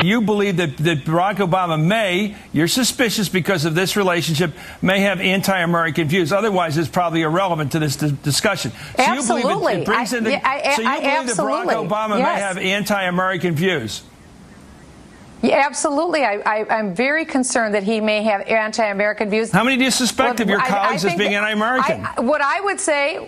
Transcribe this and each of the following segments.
You believe that Barack Obama you're suspicious because of this relationship, may have anti-American views. Otherwise, it's probably irrelevant to this discussion. So absolutely. You believe it brings in the, so you believe that Barack Obama may have anti-American views? Yeah, absolutely. I'm very concerned that he may have anti-American views. How many do you suspect of your colleagues as being anti-American? What I would say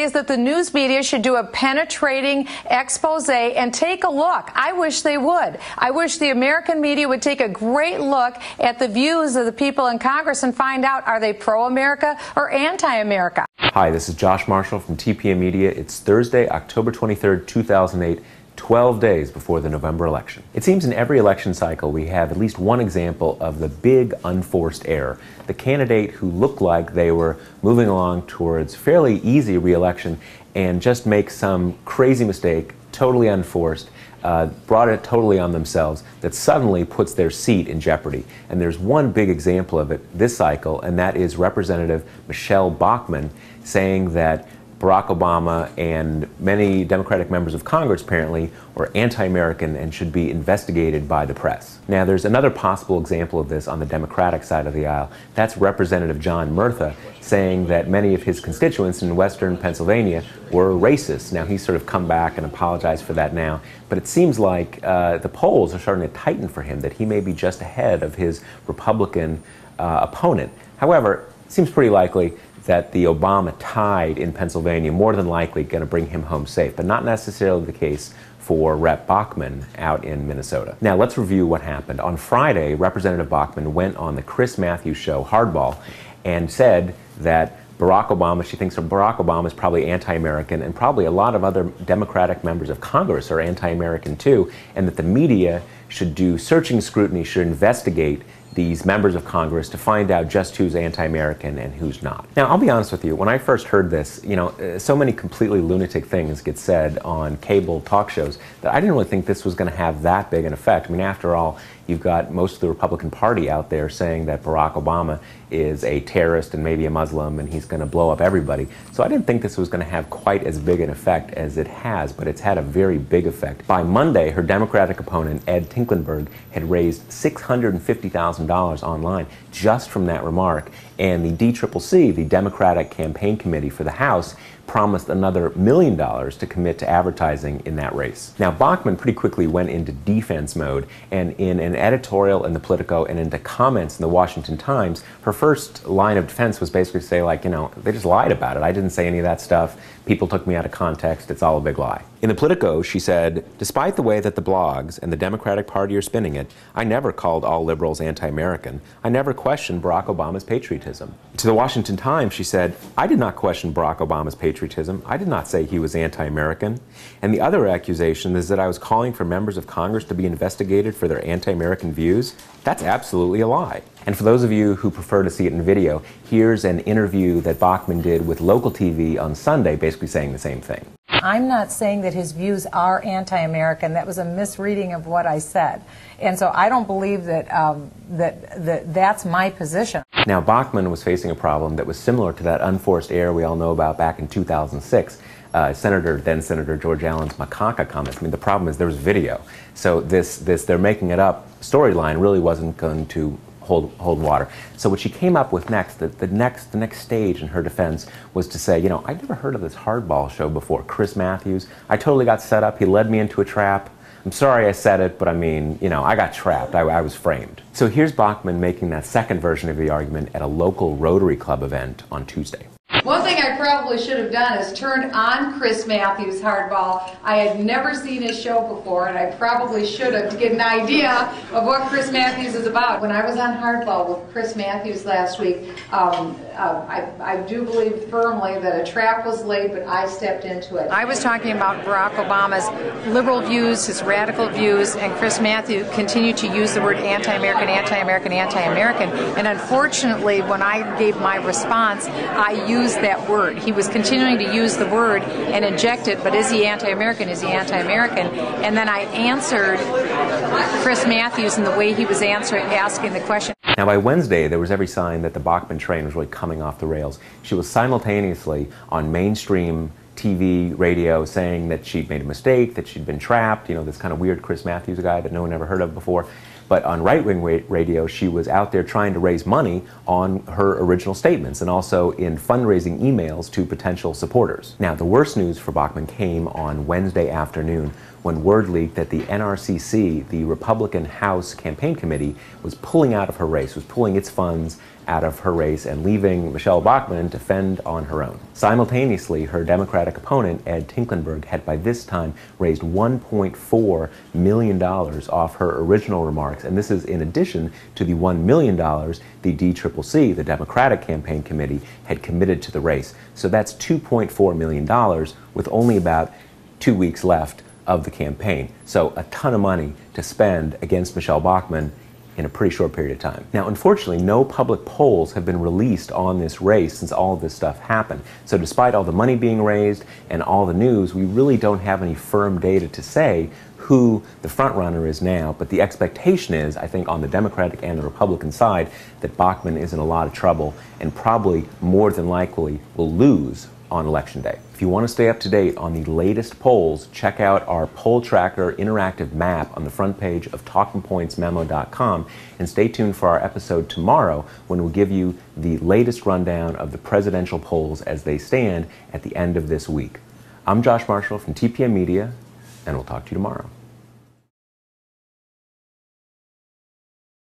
is that the news media should do a penetrating expose and take a look. I wish they would. I wish the American media would take a great look at the views of the people in Congress and find out, are they pro-America or anti-America? Hi, this is Josh Marshall from TPMmedia. It's Thursday, October 23rd, 2008. 12 days before the November election. It seems in every election cycle we have at least one example of the big unforced error. The candidate who looked like they were moving along towards fairly easy re-election and just make some crazy mistake, totally unforced, brought it totally on themselves, that suddenly puts their seat in jeopardy. And there's one big example of it this cycle, and that is Representative Michele Bachmann saying that Barack Obama and many Democratic members of Congress apparently were anti-American and should be investigated by the press. Now, there's another possible example of this on the Democratic side of the aisle. That's Representative John Murtha saying that many of his constituents in western Pennsylvania were racist. Now, he's sort of come back and apologized for that now, but it seems like the polls are starting to tighten for him, that he may be just ahead of his Republican opponent. However, it seems pretty likely that the Obama tide in Pennsylvania more than likely going to bring him home safe, but not necessarily the case for Rep. Bachmann out in Minnesota. Now let's review what happened. On Friday, Representative Bachmann went on the Chris Matthews show, Hardball, and said that Barack Obama, she thinks Barack Obama is probably anti-American, and probably a lot of other Democratic members of Congress are anti-American too, and that the media should do searching scrutiny, should investigate these members of Congress to find out just who's anti-American and who's not. Now, I'll be honest with you, when I first heard this, so many completely lunatic things get said on cable talk shows that I didn't really think this was going to have that big an effect. I mean, after all, you've got most of the Republican Party out there saying that Barack Obama is a terrorist and maybe a Muslim and he's going to blow up everybody. So I didn't think this was going to have quite as big an effect as it has, but it's had a very big effect. By Monday, her Democratic opponent, Ed Tinklenberg, had raised $650,000 online just from that remark, and the DCCC, the Democratic Campaign Committee for the House, promised another $1 million to commit to advertising in that race. Now, Bachmann pretty quickly went into defense mode, and in an editorial in the Politico and into comments in the Washington Times, her first line of defense was basically to say, like, they just lied about it. I didn't say any of that stuff. People took me out of context. It's all a big lie. In the Politico, she said, despite the way that the blogs and the Democratic Party are spinning it, I never called all liberals anti-American. I never questioned Barack Obama's patriotism. To the Washington Times, she said, I did not question Barack Obama's patriotism. I did not say he was anti-American. And the other accusation is that I was calling for members of Congress to be investigated for their anti-American views. That's absolutely a lie. And for those of you who prefer to see it in video, here's an interview that Bachmann did with local TV on Sunday, basically saying the same thing. I'm not saying that his views are anti-American. That was a misreading of what I said. And so I don't believe that, that's my position. Now, Bachmann was facing a problem that was similar to that unforced error we all know about back in 2006. Then Senator George Allen's macaca comments. I mean, the problem is there was video. So this they're making it up storyline really wasn't going to hold water. So what she came up with next, the next stage in her defense was to say, I'd never heard of this hardball show before. Chris Matthews, I totally got set up. He led me into a trap. I'm sorry I said it, but I mean, I got trapped. I was framed. So here's Bachmann making that second version of the argument at a local Rotary Club event on Tuesday. One thing I probably should have done is turned on Chris Matthews' Hardball. I had never seen his show before, and I probably should have to get an idea of what Chris Matthews is about. When I was on Hardball with Chris Matthews last week, I do believe firmly that a trap was laid, but I stepped into it. I was talking about Barack Obama's liberal views, his radical views, and Chris Matthews continued to use the word anti-American, anti-American, anti-American. And unfortunately, when I gave my response, I used that word. He was continuing to use the word and inject it, but is he anti-American? Is he anti-American? And then I answered Chris Matthews in the way he was asking the question. Now, by Wednesday, there was every sign that the Bachmann train was really coming off the rails. She was simultaneously on mainstream TV, radio, saying that she'd made a mistake, that she'd been trapped, you know, this kind of weird Chris Matthews guy that no one ever heard of before. But on right-wing radio, she was out there trying to raise money on her original statements and also in fundraising emails to potential supporters. Now, the worst news for Bachmann came on Wednesday afternoon when word leaked that the NRCC, the Republican House Campaign Committee, was pulling out of her race, was pulling its funds out of her race and leaving Michele Bachmann to fend on her own. Simultaneously, her Democratic opponent, Ed Tinklenberg, had by this time raised $1.4 million off her original remarks, and this is in addition to the $1 million the DCCC, the Democratic Campaign Committee, had committed to the race. So that's $2.4 million with only about 2 weeks left of the campaign. So a ton of money to spend against Michele Bachmann in a pretty short period of time. Now, unfortunately, no public polls have been released on this race since all of this stuff happened. So despite all the money being raised and all the news, we really don't have any firm data to say who the front runner is now. But the expectation is, I think, on the Democratic and the Republican side, that Bachmann is in a lot of trouble and probably more than likely will lose on Election Day. If you want to stay up to date on the latest polls, check out our poll tracker interactive map on the front page of talkingpointsmemo.com, and stay tuned for our episode tomorrow when we'll give you the latest rundown of the presidential polls as they stand at the end of this week. I'm Josh Marshall from TPM Media, and we'll talk to you tomorrow.